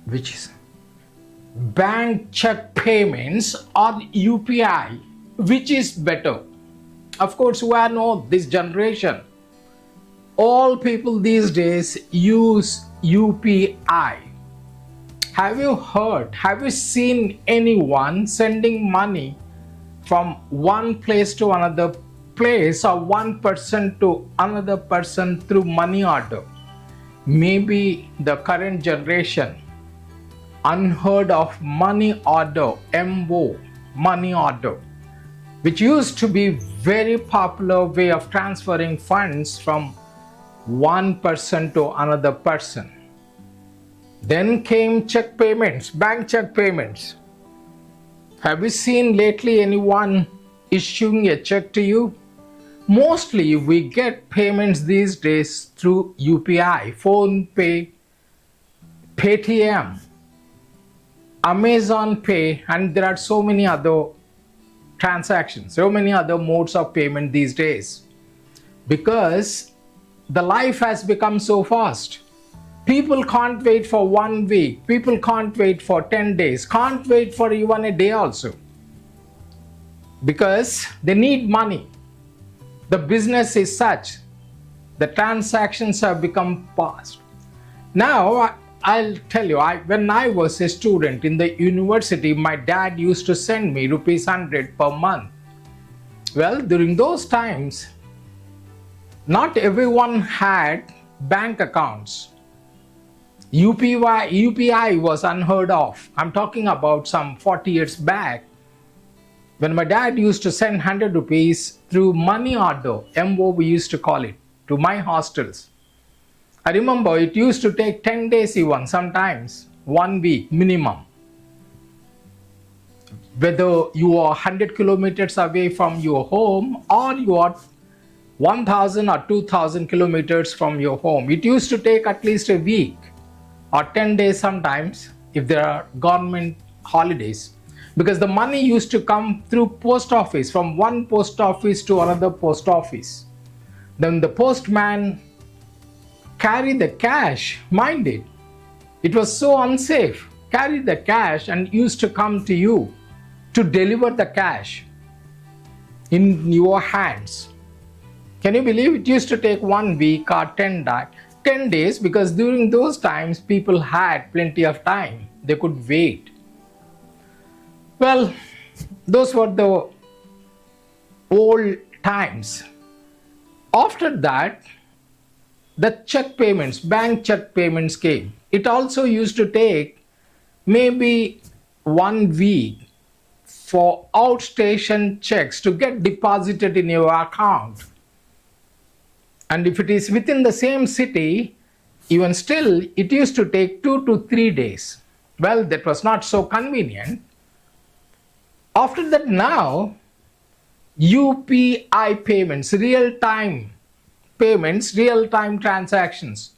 which is bank check payments or UPI, which is better? Of course, we all know this generation. All people these days use UPI. Have you heard, have you seen anyone sending money from one place to another place or one person to another person through money order? Maybe the current generation unheard of money order, MO, money order, which used to be very popular way of transferring funds from one person to another person. Then came check payments, bank check payments. Have you seen lately anyone issuing a check to you? Mostly we get payments these days through UPI, Phone Pay, Paytm, Amazon Pay, and there are so many other transactions, so many other modes of payment these days. Because the life has become so fast. People can't wait for 1 week, people can't wait for 10 days, can't wait for even a day also. Because they need money. The business is such, the transactions have become fast. Now, I'll tell you, when I was a student in the university, my dad used to send me rupees 100 per month. Well, during those times, not everyone had bank accounts. UPI was unheard of. I'm talking about some 40 years back, when my dad used to send 100 rupees through money order, MO we used to call it, to my hostels. I remember it used to take 10 days even, sometimes 1 week minimum. Whether you are 100 kilometers away from your home or you are 1000 or 2000 kilometers from your home, it used to take at least a week or 10 days sometimes if there are government holidays, because the money used to come through post office, from one post office to another post office. Then the postman carry the cash, mind it. It was so unsafe. Carry the cash and used to come to you to deliver the cash in your hands. Can you believe it used to take 1 week or 10 days, because during those times people had plenty of time. They could wait. Well, those were the old times. After that, the check payments, bank check payments came. It also used to take maybe 1 week for outstation checks to get deposited in your account. And if it is within the same city, even still, it used to take 2 to 3 days. Well, that was not so convenient. After that, now, UPI payments, real-time payments, real-time transactions.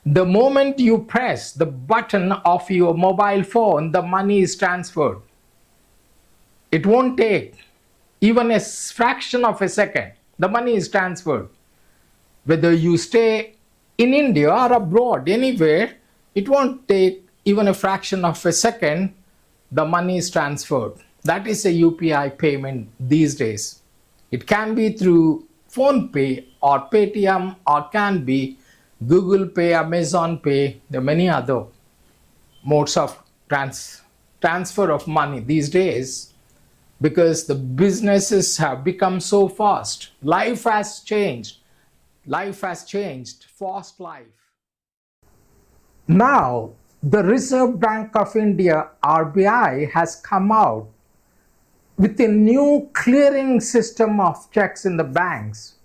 The moment you press the button of your mobile phone, the money is transferred. It won't take even a fraction of a second. The money is transferred. Whether you stay in India or abroad, anywhere, it won't take even a fraction of a second. The money is transferred. That is a UPI payment these days. It can be through Phone Pay or Paytm, or can be Google Pay, Amazon Pay. There are many other modes of transfer of money these days, because the businesses have become so fast. Life has changed. Life has changed. Fast life. Now, the Reserve Bank of India, RBI, has come out with a new clearing system of checks in the banks.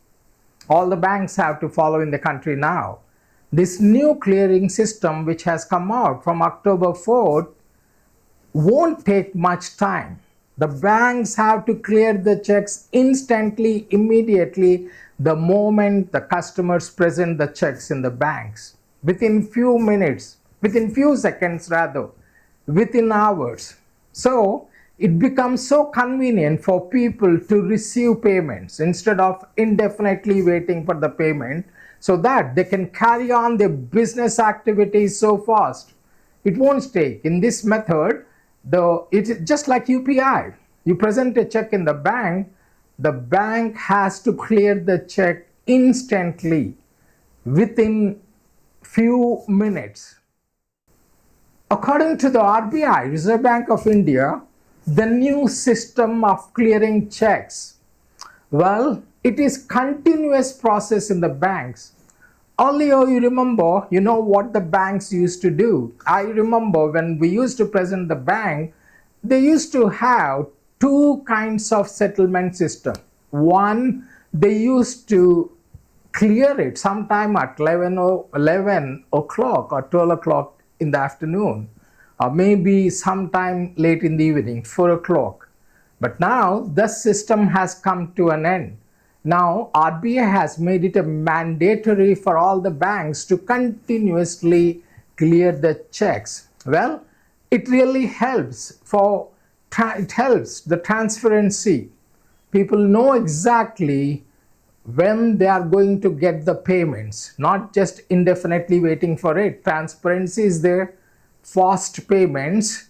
All the banks have to follow in the country now. This new clearing system, which has come out from October 4th, won't take much time. The banks have to clear the checks instantly, immediately, the moment the customers present the checks in the banks. Within few minutes, within few seconds rather, within hours. So, it becomes so convenient for people to receive payments instead of indefinitely waiting for the payment, so that they can carry on their business activities so fast. It won't stake. In this method, it's just like UPI. You present a check in the bank has to clear the check instantly within few minutes. According to the RBI, Reserve Bank of India, the new system of clearing checks, well, it is continuous process in the banks. Earlier, you know what the banks used to do. I remember when we used to present the bank, they used to have two kinds of settlement system. One, they used to clear it sometime at 11 o'clock or 12 o'clock in the afternoon, or maybe sometime late in the evening, 4 o'clock. But now the system has come to an end. Now RBI has made it a mandatory for all the banks to continuously clear the checks. Well, it really helps it helps the transparency. People know exactly when they are going to get the payments, not just indefinitely waiting for it. Transparency is there, fast payments,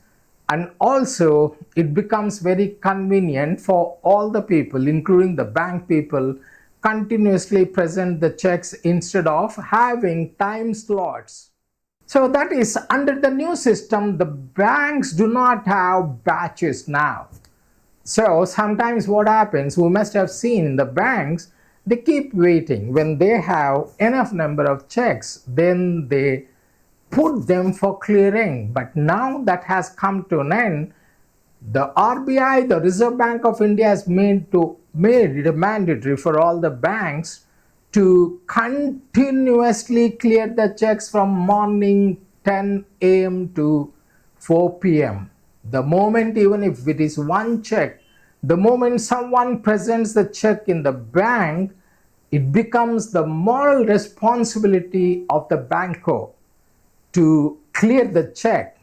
and also it becomes very convenient for all the people, including the bank people, continuously present the checks instead of having time slots. So that is, under the new system, the banks do not have batches now. So sometimes what happens, we must have seen in the banks, they keep waiting. When they have enough number of checks, then they put them for clearing. But now that has come to an end. The RBI, the Reserve Bank of India, has made it mandatory for all the banks to continuously clear the checks from morning 10 a.m. to 4 p.m. The moment, even if it is one check, the moment someone presents the check in the bank, it becomes the moral responsibility of the banker to clear the check,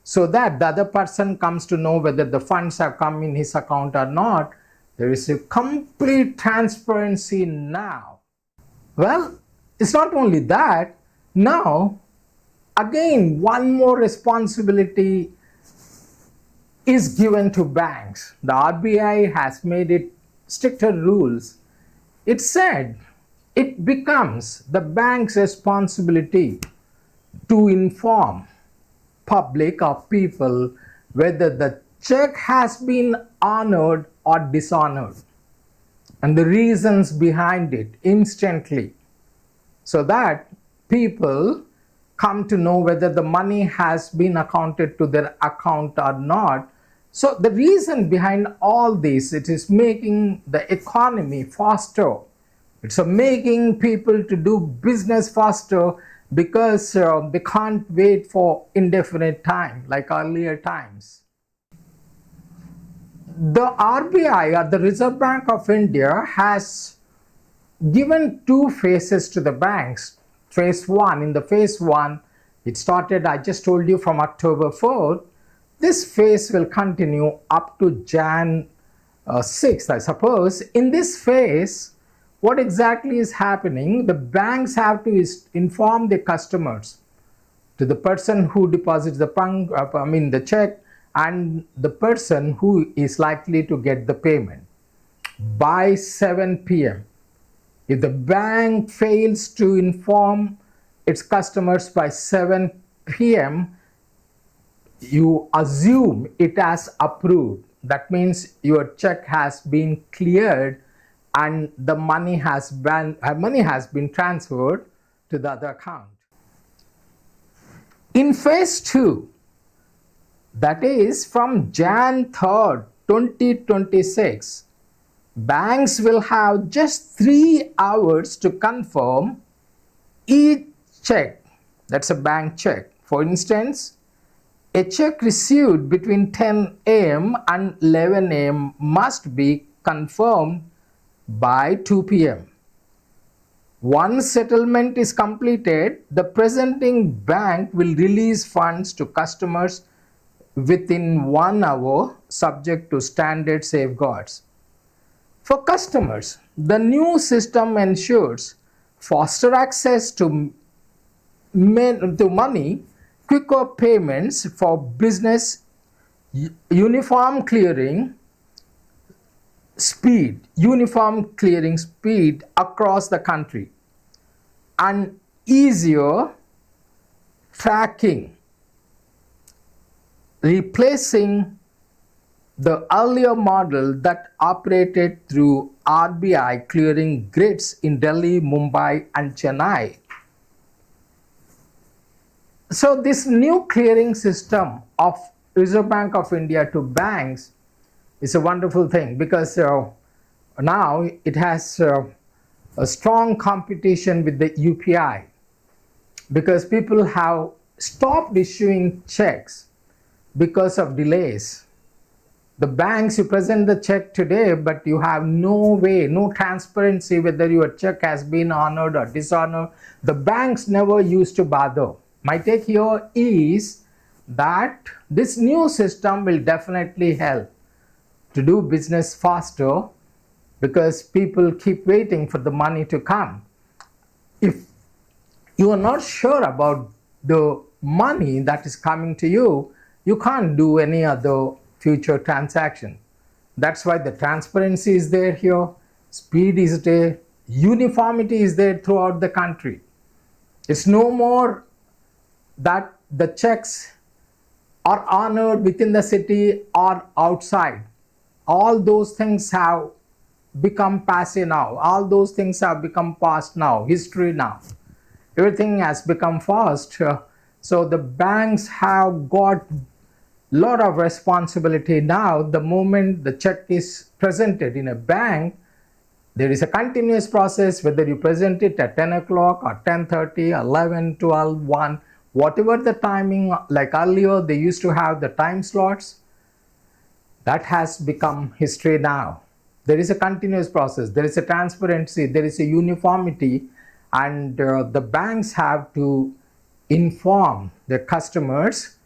so that the other person comes to know whether the funds have come in his account or not. There is a complete transparency now. Well, it's not only that. Now, again, one more responsibility is given to banks. The RBI has made it stricter rules. It said it becomes the bank's responsibility to inform public or people whether the check has been honored or dishonored, and the reasons behind it instantly, so that people come to know whether the money has been accounted to their account or not. So the reason behind all this, it is making the economy faster. It's making people to do business faster, because they can't wait for indefinite time like earlier times. The RBI, or the Reserve Bank of India, has given two phases to the banks. Phase 1, in the phase 1, it started, I just told you, from October 4th. This phase will continue up to Jan 6th, I suppose. In this phase, what exactly is happening? The banks have to inform the customers, to the person who deposits the check, and the person who is likely to get the payment by 7 p.m. If the bank fails to inform its customers by 7 p.m., you assume it has approved. That means your check has been cleared and the money has been transferred to the other account. In phase 2, that is from Jan 3rd, 2026, banks will have just 3 hours to confirm each check. That's a bank check. For instance, a check received between 10 a.m. and 11 a.m. must be confirmed by 2 p.m. Once settlement is completed, the presenting bank will release funds to customers within 1 hour, subject to standard safeguards. For customers, the new system ensures faster access to money quicker payments for business, uniform clearing speed across the country, and easier tracking, replacing the earlier model that operated through RBI clearing grids in Delhi, Mumbai, and Chennai. So this new clearing system of Reserve Bank of India to banks is a wonderful thing, because now it has a strong competition with the UPI, because people have stopped issuing checks because of delays. The banks, you present the check today, but you have no way, no transparency whether your check has been honored or dishonored. The banks never used to bother. My take here is that this new system will definitely help to do business faster, because people keep waiting for the money to come. If you are not sure about the money that is coming to you, you can't do any other future transaction. That's why the transparency is there here, speed is there, uniformity is there throughout the country. It's no more that the checks are honored within the city or outside. All those things have become passé now. All those things have become past now, history now. Everything has become fast. So the banks have got lot of responsibility now. The moment the check is presented in a bank, there is a continuous process, whether you present it at 10 o'clock or 10:30, 11, 12, 1, whatever the timing. Like earlier they used to have the time slots, that has become history now. There is a continuous process, there is a transparency, there is a uniformity, and the banks have to inform their customers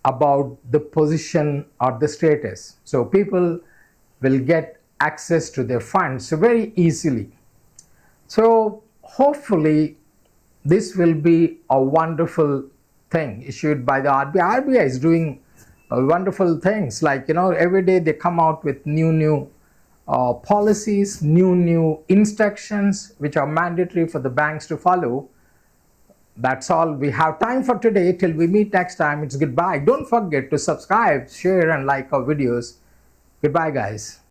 about the position or the status. So people will get access to their funds very easily. So hopefully this will be a wonderful thing issued by the RBI. RBI is doing wonderful things, like, every day they come out with new policies, new instructions which are mandatory for the banks to follow. That's all we have time for today. Till we meet next time, it's goodbye. Don't forget to subscribe, share, and like our videos. Goodbye, guys.